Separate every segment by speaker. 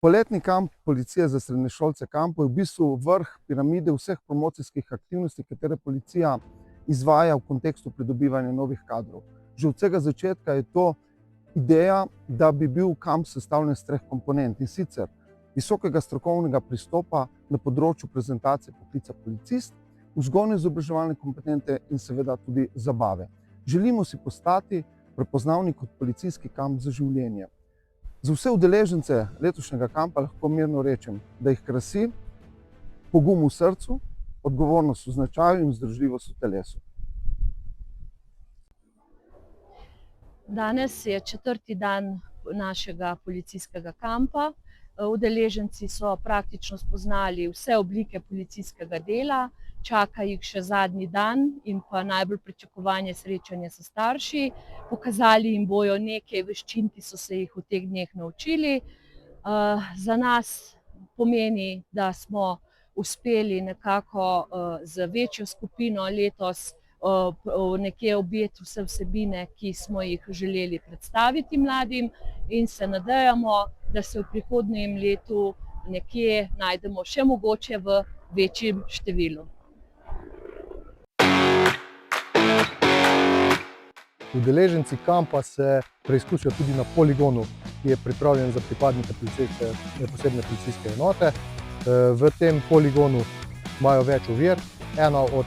Speaker 1: Poletni kamp policije za srednješolce kampov je v bistvu vrh piramide vseh promocijskih aktivnosti, katere policija izvaja v kontekstu pridobivanja novih kadrov. Že od vsega začetka je to ideja, da bi bil kamp sestavljen iz 3 komponent, in sicer visokega strokovnega pristopa na področju prezentacije poklica policist, vzgojno-izobraževalne kompetence in seveda tudi zabave. Želimo si postati prepoznavni kot policijski kamp za življenje. Za vse udeležence letošnjega kampa lahko mirno rečem, da jih krasi pogum v srcu, odgovornost v značaju in vzdržljivost v telesu.
Speaker 2: Danes je 4. dan našega policijskega kampa. Udeleženci so praktično spoznali vse oblike policijskega dela, čaka jih še zadnji dan in pa najbolj pričakovanje srečanje s starši. Pokazali jim bojo nekaj veščin, ki so se jih v teh dneh naučili. Za nas pomeni, da smo uspeli nekako z večjo skupino letos nekje objeti vse vsebine, ki smo jih želeli predstaviti mladim, in se nadejamo, da se v prihodnjem letu nekje najdemo še mogoče v večjem številu.
Speaker 3: Udeleženci kampa se preizkusijo tudi na poligonu, ki je pripravljen za pripadnike posebne policijske enote. V tem poligonu imajo več ovir. Ena od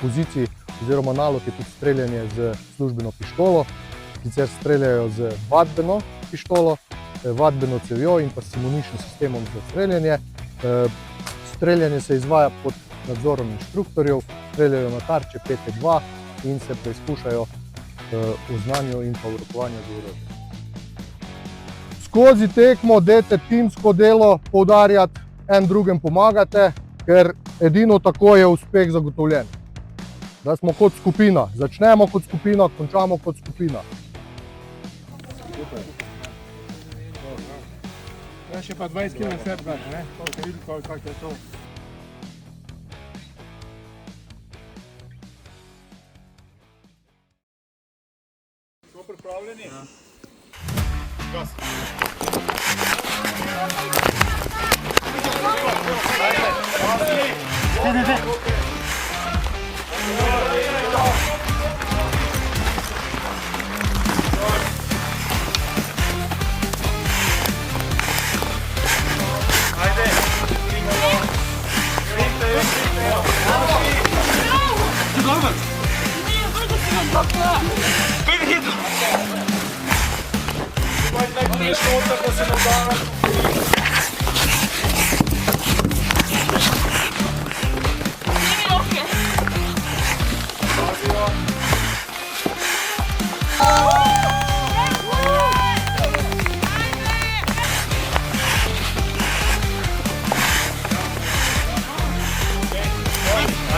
Speaker 3: pozicij oziroma nalog je tudi streljanje z službeno pištolo. Sicer streljajo z vadbeno pištolo, vadbeno cevjo in pa simoničnim sistemom za streljanje. Streljanje se izvaja pod nadzorom inštruktorjev, streljajo na tarče 5-2 in se preizkušajo v znanju in pa v rokovanju z orožjem. Skozi tekmo dajte timsko delo poudarjati, en drugem pomagate, ker edino tako je uspeh zagotovljen. Da smo kot skupina, začnemo kot skupina, končamo kot skupina.
Speaker 4: Ja, še pa 20 kg na sebe, ne? Koliko videl, kako je to. Smo pripravljeni? Ja. Gas.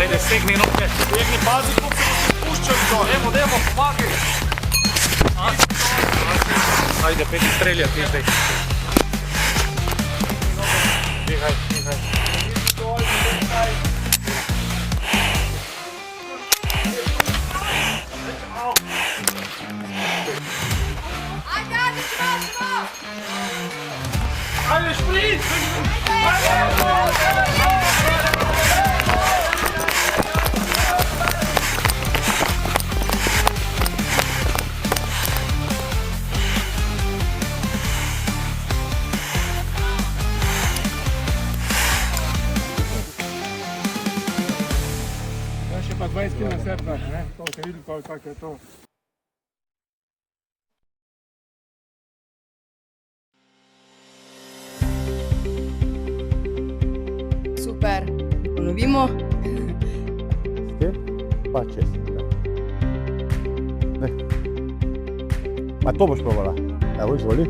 Speaker 5: Ajde, stegni noge.
Speaker 4: Stegni, pazi, kako se boš spuščali dol.
Speaker 5: Dajmo, pomagaj. Ajde, peti streljati zdaj. Dihaj.
Speaker 4: Ajde, šprit! Še pa 20 kg na sebe, ne? Koliko je videl, kako je to.
Speaker 6: Super, ponovimo.
Speaker 1: Pa čez.
Speaker 7: Ma to boš probala? Evo, izvoli.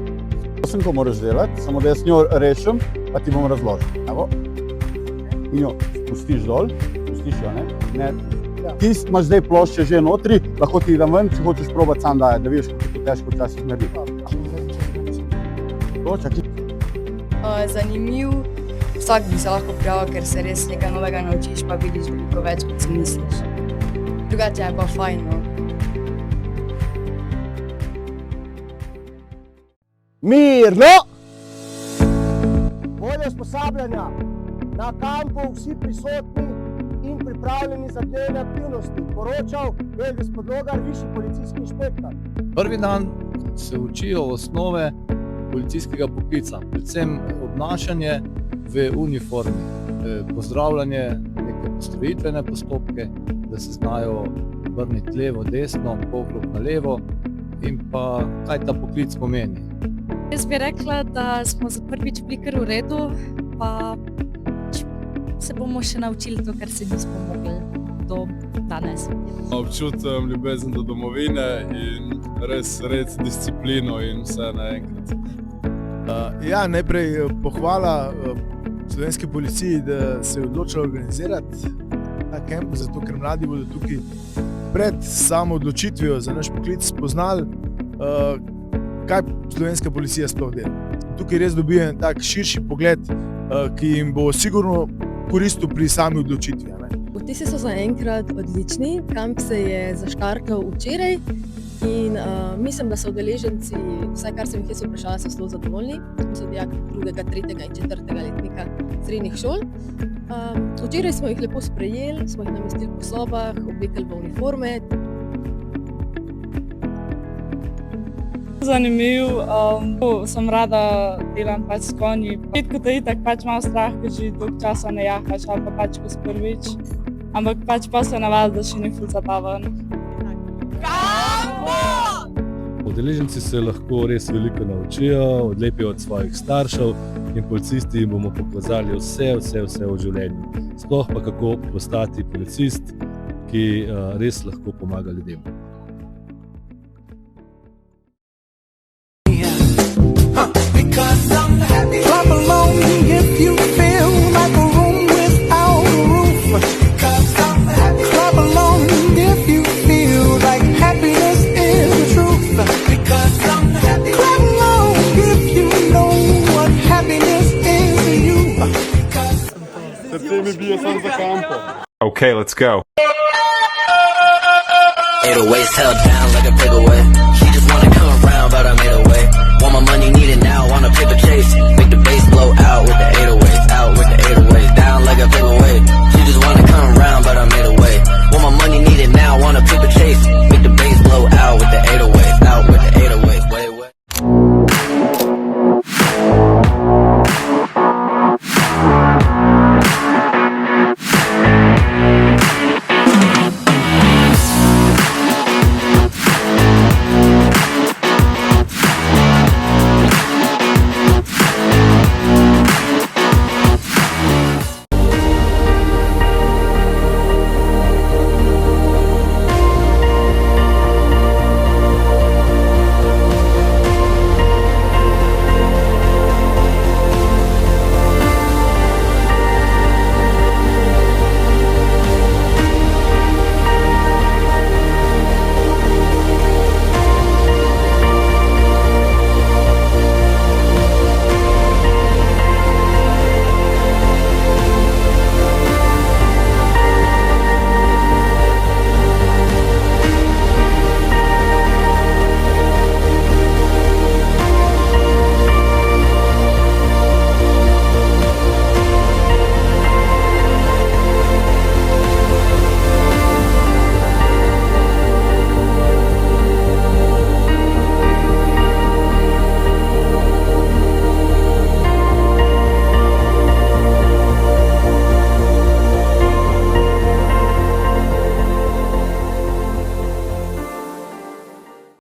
Speaker 7: Ko moraš delati, samo da jaz njo rešim, pa ti bom razložil. Evo. In jo spustiš dol, spustiš jo, ne? Ti imaš zdaj plošče že notri, lahko ti idem ven, če hočeš probati sam dajati, da vidiš, kako je to težko včasih narediti. To, čakaj.
Speaker 6: Zanimiv. Vsak bi se lahko prijavil, ker se res nekaj novega naučiš, pa vidiš veliko več, kot si misliš. Drugače je pa fajn, no.
Speaker 7: Mirno!
Speaker 8: usposabljanja. Na kampu vsi prisotni in pripravljeni za dnevne aktivnosti, poročal Elvis Podlogar, višji policijski inšpektor.
Speaker 9: Prvi dan se učijo osnove policijskega poklica, predvsem obnašanje v uniformi, pozdravljanje, neke postrojitvene postopke, da se znajo obrniti levo, desno, poklop na levo in pa kaj ta poklic pomeni.
Speaker 10: Jaz bi rekla, da smo za prvič bili kar v redu, pa se bomo še naučili to, kar se nismo mogli do danes.
Speaker 11: Občutam ljubezen do domovine in res red, disciplino in vse naenkrat.
Speaker 12: Ja, najprej pohvala slovenski policiji, da se je odločila organizirati ta kamp, zato ker mladi bodo tukaj pred samo odločitvijo za naš poklic spoznali, kaj slovenska policija sploh dela. Tukaj res dobijo en tak širši pogled, ki jim bo sigurno koristil pri sami odločitvi.
Speaker 13: Vtisi so zaenkrat odlični, kamp se je zaštartal včeraj in mislim, da so udeleženci, vsaj kar sem jih jaz vprašala, so zelo zadovoljni. So dijaki 2., 3. in 4. letnika srednjih šol. Včeraj smo jih lepo sprejeli, smo jih namestili po sobah, oblekli v uniforme.
Speaker 14: Zanimiv, sem rada delam pač s konji. Ko te itak pač malo strah, ker že dolgo časa ne jahaš ali pa pač ko si prvič. Ampak pač pa se navadi, da še ni ful zabaven.
Speaker 15: Udeleženci se lahko res veliko naučijo, odlepijo od svojih staršev in policisti jim bomo pokazali vse v življenju. Sploh pa kako postati policist, ki res lahko pomaga ljudem.
Speaker 16: Okay, let's go. 808s held down like a paperweight.